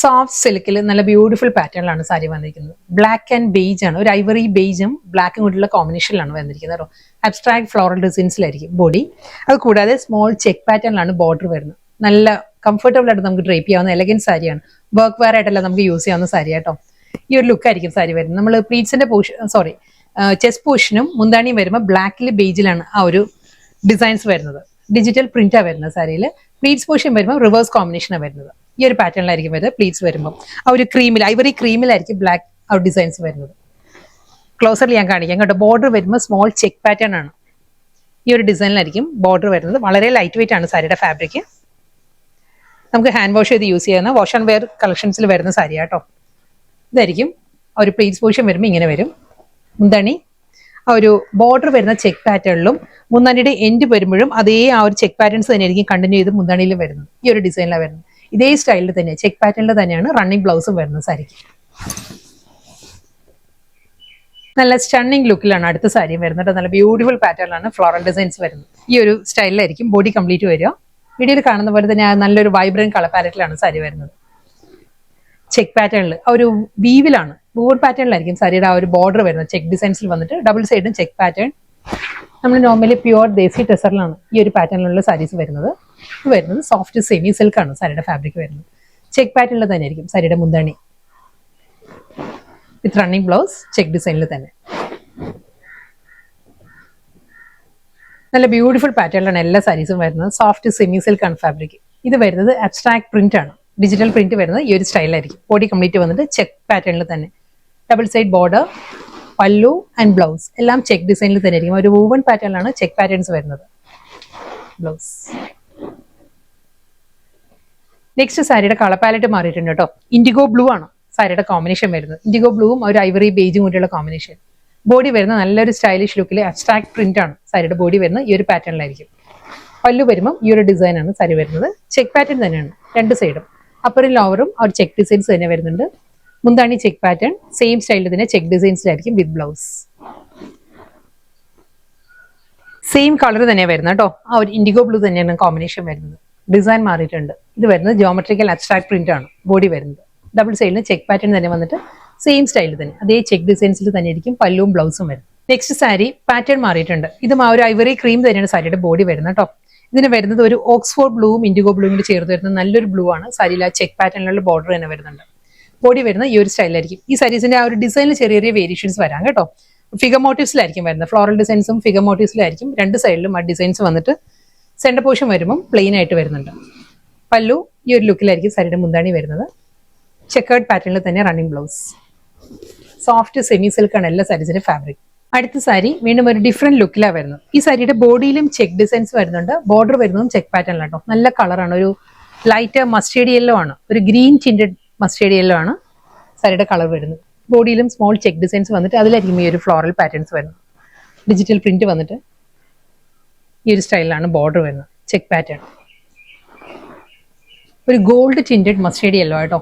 Soft സിൽക്കിൽ നല്ല beautiful പാറ്റേണിലാണ് സാരി വന്നിരിക്കുന്നത്. ബ്ലാക്ക് ആൻഡ് ബേജ് ആണ്, ഒരു ഐവറി ബേജും ബ്ലാക്കും കൂടിയുള്ള കോമ്പിനേഷനിലാണ് വന്നിരിക്കുന്നത് കേട്ടോ. അബ്സ്ട്രാക്ട് ഫ്ലോറൽ ഡിസൈൻസിലായിരിക്കും ബോഡി. അത് കൂടാതെ സ്മോൾ ചെക്ക് പാറ്റേണിലാണ് ബോർഡർ വരുന്നത്. നല്ല കംഫർട്ടബിൾ ആയിട്ട് നമുക്ക് ഡ്രേപ്പ് ചെയ്യാവുന്ന എലഗൻറ്റ് സാരിയാണ്. വർക്ക് വെയർ ആയിട്ടല്ല നമുക്ക് യൂസ് ചെയ്യാവുന്ന സാരി കേട്ടോ. ഈ ഒരു ലുക്ക് ആയിരിക്കും സാരി വരുന്നത്. നമ്മൾ പ്ലീറ്റ്സിന്റെ ചെസ്റ്റ് പോർഷനും മുന്താണിയും വരുമ്പോൾ ബ്ലാക്കിൽ ബേജിലാണ് ആ ഒരു ഡിസൈൻസ് വരുന്നത്. ഡിജിറ്റൽ പ്രിന്റാണ് വരുന്നത് സാരിയിൽ. പ്ലീറ്റ്സ് പോർഷൻ വരുമ്പോൾ റിവേഴ്സ് കോമ്പിനേഷനാണ് വരുന്നത്. ഈ ഒരു പാറ്റേണിലായിരിക്കും വരുന്നത്. പ്ലീറ്റ്സ് വരുമ്പോൾ ആ ഒരു ക്രീമിൽ, ഐവറി ക്രീമിലായിരിക്കും ബ്ലാക്ക് ആ ഡിസൈൻസ് വരുന്നത്. ക്ലോസറിൽ ഞാൻ കാണിക്കാം കേട്ടോ. ബോർഡർ വരുമ്പോൾ സ്മോൾ ചെക്ക് പാറ്റേൺ ആണ്. ഈ ഒരു ഡിസൈനിലായിരിക്കും ബോർഡർ വരുന്നത്. വളരെ ലൈറ്റ് വെയിറ്റ് ആണ് സാരിയുടെ ഫാബ്രിക്. നമുക്ക് ഹാൻഡ് വാഷ് ചെയ്ത് യൂസ് ചെയ്യുന്ന വാഷ് ആൻഡ് വെയർ കളക്ഷൻസിൽ വരുന്ന സാരി കേട്ടോ. ഇതായിരിക്കും ആ ഒരു പ്ലീറ്റ്സ് പോർഷൻ വരുമ്പോൾ ഇങ്ങനെ വരും. മുന്താണി ആ ഒരു ബോർഡർ വരുന്ന ചെക്ക് പാറ്റേണിലും മുന്താണിയുടെ എൻഡ് വരുമ്പോഴും അതേ ആ ഒരു ചെക്ക് പാറ്റേൺസ് തന്നെയായിരിക്കും കണ്ടിന്യൂ ചെയ്ത് മുന്താണിയിൽ വരുന്നത്. ഈ ഒരു ഡിസൈനിലാണ് വരുന്നത്. ഇതേ സ്റ്റൈലിൽ തന്നെ ചെക്ക് പാറ്റേണിൽ തന്നെയാണ് റണ്ണിങ് ബ്ലൗസും വരുന്നത് സാരിക്ക്. നല്ല സ്റ്റണ്ണിങ് ലുക്കിലാണ് അടുത്ത സാരിയും വരുന്നത്. നല്ല ബ്യൂട്ടിഫുൾ പാറ്റേണിലാണ് ഫ്ലോറൽ ഡിസൈൻസ് വരുന്നത്. ഈ ഒരു സ്റ്റൈലിലായിരിക്കും ബോഡി കംപ്ലീറ്റ് വരിക. വീഡിയോയിൽ കാണുന്ന പോലെ തന്നെ നല്ലൊരു വൈബ്രന്റ് കളർ പാലറ്റിലാണ് സാരി വരുന്നത്. ചെക്ക് പാറ്റേണിൽ ആ ഒരു വീവിലാണ്, വൂവൺ പാറ്റേണിലായിരിക്കും സാരിയുടെ ആ ഒരു ബോർഡർ വരുന്നത്. ചെക്ക് ഡിസൈൻസിൽ വന്നിട്ട് ഡബിൾ സൈഡും ചെക്ക് പാറ്റേൺ. നമ്മൾ നോർമലി പ്യുവർ ദേസി ടെസറിലാണ് ഈ ഒരു പാറ്റേണിലുള്ള സാരീസ് വരുന്നത്. ഇത് വരുന്നത് സോഫ്റ്റ് സെമി സിൽക്കാണ് സാരിയുടെ ഫാബ്രിക് വരുന്നത്. ചെക്ക് പാറ്റേണിൽ തന്നെ ആയിരിക്കും സാരിയുടെ മുന്താണി. വിത്ത് റണ്ണിങ് ബ്ലൗസ് ചെക്ക് ഡിസൈനിൽ തന്നെ. നല്ല ബ്യൂട്ടിഫുൾ പാറ്റേണിലാണ് എല്ലാ സാരീസും വരുന്നത്. സോഫ്റ്റ് സെമി സിൽക്കാണ് ഫാബ്രിക്. ഇത് വരുന്നത് അബ്സ്ട്രാക്ട് പ്രിന്റ് ആണ്. ഡിജിറ്റൽ പ്രിന്റ് വരുന്നത് ഈ ഒരു സ്റ്റൈലായിരിക്കും. ബോഡി കംപ്ലീറ്റ് വന്നിട്ട് ചെക്ക് പാറ്റേണിൽ തന്നെ. Double side border, pallu and blouse എല്ലാം ചെക്ക് ഡിസൈനിൽ തന്നെ ആയിരിക്കും. ഒരു വൂവൺ പാറ്റേണിലാണ് ചെക്ക് പാറ്റേൺസ് വരുന്നത്. ബ്ലൗസ്. നെക്സ്റ്റ് സാരിയുടെ കളർ പാലറ്റ് മാറിയിട്ടുണ്ട് കേട്ടോ. ഇൻഡിഗോ ബ്ലൂ ആണ് സാരിയുടെ കോമ്പിനേഷൻ വരുന്നത്. ഇൻഡിഗോ ബ്ലൂവും ഒരു ഐവറി ബേജും കൂടിയുള്ള കോമ്പിനേഷൻ. ബോഡി വരുന്ന നല്ലൊരു സ്റ്റൈലിഷ് ലുക്കിൽ അബ്സ്ട്രാക്ട് പ്രിന്റ് ആണ് സാരിയുടെ ബോഡി വരുന്നത്. ഈ ഒരു പാറ്റേണിലായിരിക്കും. പല്ലു വരുമ്പോൾ ഈ ഒരു ഡിസൈൻ ആണ് സാരി വരുന്നത്. ചെക്ക് പാറ്റേൺ തന്നെയാണ് രണ്ട് സൈഡും. അപ്പറും ലോവറും ആ ഒരു ചെക്ക് ഡിസൈൻസ് തന്നെ വരുന്നുണ്ട്. മുന്താണി ചെക്ക് പാറ്റേൺ സെയിം സ്റ്റൈലിൽ തന്നെ ചെക്ക് ഡിസൈൻസിലായിരിക്കും വിത്ത് ബ്ലൗസ്. സെയിം കളർ തന്നെയാണ് വരുന്നത് കേട്ടോ. ആ ഒരു ഇൻഡിഗോ ബ്ലൂ തന്നെയാണ് കോമ്പിനേഷൻ വരുന്നത്. ഡിസൈൻ മാറിയിട്ടുണ്ട്. ഇത് വരുന്നത് ജോമെട്രിക്കൽ അബ്സ്ട്രാക്ട് പ്രിന്റ് ആണ് ബോഡി വരുന്നത്. ഡബിൾ സൈഡിൽ ചെക്ക് പാറ്റേൺ തന്നെ വന്നിട്ട് സെയിം സ്റ്റൈലിൽ തന്നെ അതേ ചെക്ക് ഡിസൈൻസിൽ തന്നെ ആയിരിക്കും പല്ലുവും ബ്ലൗസും വരുന്നത്. നെക്സ്റ്റ് സാരി പാറ്റേൺ മാറിയിട്ടുണ്ട്. ഇതും ആ ഒരു ഐവറി ക്രീം തന്നെയാണ് സാരിയുടെ ബോഡി വരുന്നത് കേട്ടോ. ഇതിന് വരുന്നത് ഒരു ഓക്സ്ഫോർഡ് ബ്ലൂവും ഇൻഡിഗോ ബ്ലൂവും കൂടി ചേർത്ത് വരുന്ന നല്ലൊരു ബ്ലൂ ആണ്. സാരിയിൽ ആ ചെക്ക് പാറ്റേണിലുള്ള ബോർഡർ തന്നെ വരുന്നുണ്ട്. ബോഡി വരുന്ന ഈ ഒരു സ്റ്റൈലായിരിക്കും. ഈ സാരീസിന്റെ ആ ഒരു ഡിസൈനിൽ ചെറിയ ചെറിയ വേരിയേഷൻസ് വരാം കേട്ടോ. ഫിഗർ മോട്ടീവ്സിലായിരിക്കും വരുന്നത്. ഫ്ലോറൽ ഡിസൈൻസും ഫിഗർ മോട്ടീവ്സിലായിരിക്കും. രണ്ട് സൈഡിലും ആ ഡിസൈൻസ് വന്നിട്ട് സെന്റർ പോർഷൻ വരുമ്പോൾ പ്ലെയിൻ ആയിട്ട് വരുന്നുണ്ട്. പല്ലു ഈ ഒരു ലുക്കിലായിരിക്കും സാരിയുടെ മുന്താണി വരുന്നത്. ചെക്കേർഡ് പാറ്റേണിൽ തന്നെ റണ്ണിങ് ബ്ലൗസ്. സോഫ്റ്റ് സെമി സിൽക്കാണ് എല്ലാ സാരീസിന്റെ ഫാബ്രിക്. അടുത്ത സാരി വീണ്ടും ഒരു ഡിഫറെന്റ് ലുക്കിലാണ് വരുന്നത്. ഈ സാരിയുടെ ബോഡിയിലും ചെക്ക് ഡിസൈൻസ് വരുന്നുണ്ട്. ബോർഡർ വരുന്നതും ചെക്ക് പാറ്റേണിലാട്ടോ. നല്ല കളറാണ്. ഒരു ലൈറ്റ് മസ്റ്റേർഡ് യെല്ലോ ആണ്. ഒരു ഗ്രീൻ ടിൻറ്റഡ് മസ്റ്റേർഡ് യെല്ലോ ആണ് സാരിയുടെ കളർ വരുന്നത്. ബോഡിയിലും സ്മോൾ ചെക്ക് ഡിസൈൻസ് വന്നിട്ട് അതിലായിരിക്കും ഈ ഒരു ഫ്ലോറൽ പാറ്റേൺസ് വരുന്നത്. ഡിജിറ്റൽ പ്രിന്റ് വന്നിട്ട് ഈ ഒരു സ്റ്റൈലിലാണ് ബോർഡർ വരുന്നത്. Check pattern. ഒരു ഗോൾഡ് ടിൻറ്റഡ് മസ്റ്റേർഡ് യെല്ലോ ആട്ടോ.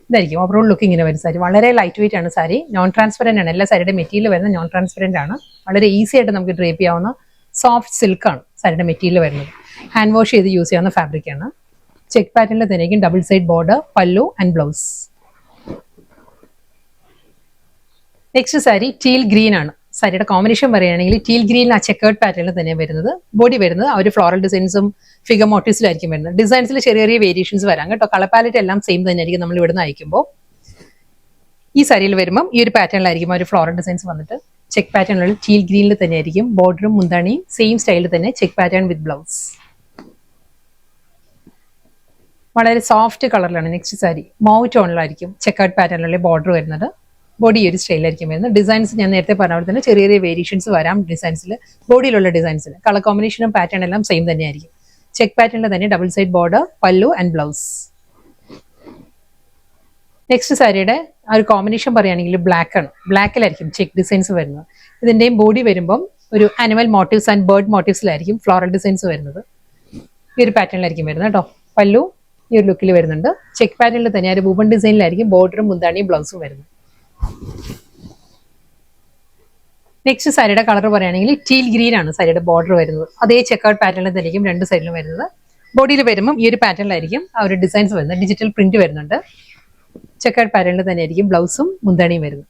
ഇതായിരിക്കും ഓവറോൾ ലുക്ക് ഇങ്ങനെ വരും സാരി. വളരെ ലൈറ്റ് വെയിറ്റ് ആണ് സാരി. നോൺ ട്രാൻസ്പെറന്റ് ആണ്. എല്ലാ സാരിയുടെ മെറ്റീരിയൽ വരുന്നത് നോൺ ട്രാൻസ്പെറന്റ് ആണ്. വളരെ ഈസി ആയിട്ട് നമുക്ക് ഡ്രേപ്പ് ചെയ്യാവുന്ന സോഫ്റ്റ് സിൽക്കാണ് സാരിയുടെ മെറ്റീരിയൽ വരുന്നത്. ഹാൻഡ് വാഷ് ചെയ്ത് യൂസ് ചെയ്യാവുന്ന ഫാബ്രിക് ആണ്. ചെക്ക് പാറ്റേണിൽ തന്നെയായിരിക്കും double side border, pallu and blouse. Next sari teal green ആണ്. സാരിയുടെ കോമ്പിനേഷൻ പറയുകയാണെങ്കിൽ ടീൽ ഗ്രീൻ ആ ചെക്കേർഡ് പാറ്റേണിൽ തന്നെയാണ് വരുന്നത്. ബോഡി വരുന്നത് ആ ഒരു ഫ്ലോറൽ ഡിസൈൻസും ഫിഗർ മോട്ടീവ്സിലായിരിക്കും വരുന്നത്. ഡിസൈൻസിൽ ചെറിയ ചെറിയ വേരിയേഷൻസ് വരാം കേട്ടോ. കളർ പാലറ്റ് എല്ലാം സെയിം തന്നെയായിരിക്കും നമ്മൾ ഇവിടുന്ന് അയക്കുമ്പോൾ. ഈ സാരിയിൽ വരുമ്പം ഈ ഒരു പാറ്റേണിലായിരിക്കും ആ ഒരു ഫ്ലോറൽ ഡിസൈൻസ് വന്നിട്ട് ചെക്ക് പാറ്റേണിലുള്ള ടീൽ ഗ്രീനിൽ തന്നെയായിരിക്കും ബോർഡറും മുന്താണിയും സെയിം സ്റ്റൈലിൽ തന്നെ ചെക്ക് പാറ്റേൺ വിത്ത് ബ്ലൗസ്. വളരെ സോഫ്റ്റ് കളറിലാണ് നെക്സ്റ്റ് സാരി. മൗവ് ടോണിലായിരിക്കും ചെക്കേർഡ് പാറ്റേണിലുള്ള ബോർഡർ വരുന്നത്. ബോഡി ഈ ഒരു സ്റ്റൈലായിരിക്കും വരുന്നത്. ഡിസൈൻസ് ഞാൻ നേരത്തെ പറഞ്ഞ പോലെ തന്നെ ചെറിയ ചെറിയ വേരിയേഷൻസ് വരാം ഡിസൈൻസിൽ. ബോഡിയിലുള്ള ഡിസൈൻസിൽ കളർ കോമ്പിനേഷനും പാറ്റേൺ എല്ലാം സെയിം തന്നെയായിരിക്കും. ചെക്ക് പാറ്റേണിൽ തന്നെ double side border, pallu and blouse. Next സാരിയുടെ ആ ഒരു കോമ്പിനേഷൻ പറയുകയാണെങ്കിൽ ബ്ലാക്ക് ആണ്. ബ്ലാക്കിലായിരിക്കും ചെക്ക് ഡിസൈൻസ് വരുന്നത്. ഇതിന്റെയും ബോഡി വരുമ്പം ഒരു അനിമൽ മോട്ടീവ്സ് ആൻഡ് ബേർഡ് മോട്ടീവ്സിലായിരിക്കും ഫ്ലോറൽ ഡിസൈൻസ് വരുന്നത്. ഈ ഒരു പാറ്റേണിലായിരിക്കും വരുന്നത് കേട്ടോ. പല്ലു ഈ ഒരു ലുക്കിൽ വരുന്നുണ്ട്. ചെക്ക് പാറ്റേണിൽ തന്നെ ആ ഒരു വൂവൺ ഡിസൈനിലായിരിക്കും ബോർഡറും മുന്താണിയും ബ്ലൗസും വരുന്നത്. നെക്സ്റ്റ് സാരിയുടെ കളർ പറയുകയാണെങ്കിൽ ടീൽ ഗ്രീൻ ആണ് സാരിയുടെ ബോർഡർ വരുന്നത്. അതേ ചെക്കേർഡ് പാറ്റേണിൽ തന്നെയായിരിക്കും രണ്ട് സൈഡിലും വരുന്നത്. ബോഡിയിൽ വരുമ്പം ഈ ഒരു പാറ്റേണിലായിരിക്കും ആ ഒരു ഡിസൈൻസ് വരുന്നത്. ഡിജിറ്റൽ പ്രിന്റ് വരുന്നുണ്ട്. ചെക്കേർഡ് പാറ്റേണിൽ തന്നെ ആയിരിക്കും ബ്ലൗസും മുന്താണിയും വരുന്നത്.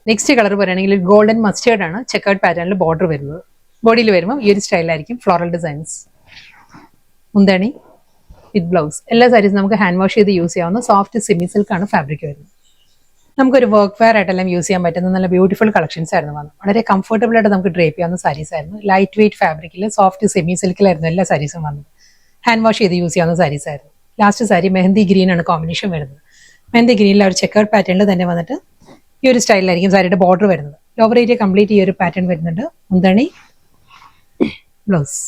നെക്സ്റ്റ് കളർ പറയുകയാണെങ്കിൽ ഗോൾഡൻ മസ്റ്റേർഡ് ആണ് ചെക്കേർഡ് പാറ്റേണിൽ ബോർഡർ വരുന്നത്. ബോഡിയിൽ വരുമ്പോൾ ഈ ഒരു സ്റ്റൈലായിരിക്കും ഫ്ലോറൽ ഡിസൈൻസ്. മുന്താണി വിത്ത് ബ്ലൗസ്. എല്ലാ സാരീസും നമുക്ക് ഹാൻഡ് വാഷ് ചെയ്ത് യൂസ് ചെയ്യാവുന്ന സോഫ്റ്റ് സെമി സിൽക്ക് ആണ് ഫാബ്രിക് വരുന്നത്. നമുക്കൊരു വർക്ക് വെയർ ആയിട്ടെല്ലാം യൂസ് ചെയ്യാൻ പറ്റുന്ന നല്ല ബ്യൂട്ടിഫുൾ കളക്ഷൻസ് ആയിരുന്നു വന്നത്. വളരെ കംഫർട്ടബിൾ ആയിട്ട് നമുക്ക് ഡ്രേപ്പ് ചെയ്യാവുന്ന സാരീസ് ആയിരുന്നു. ലൈറ്റ് വെയിറ്റ് ഫാബ്രിക്കിൽ സോഫ്റ്റ് സെമി സിൽക്കിലായിരുന്നു എല്ലാ സാരീസും വന്നത്. ഹാൻഡ് വാഷ് ചെയ്ത് യൂസ് ചെയ്യാവുന്ന സാരീസ് ആയിരുന്നു. ലാസ്റ്റ് സാരി മെഹന്തി ഗ്രീൻ ആണ് കോമ്പിനേഷൻ വരുന്നത്. മെഹന്തി ഗ്രീനിൽ ഒരു ചെക്കേർഡ് പാറ്റേണിൽ തന്നെ വന്നിട്ട് ഈ ഒരു സ്റ്റൈലിലായിരിക്കും സാരിയുടെ ബോർഡർ വരുന്നത്. ലോവർ ഏരിയ കംപ്ലീറ്റ് ഈ ഒരു പാറ്റേൺ വരുന്നുണ്ട്. മുന്താണി ബ്ലൗസ്.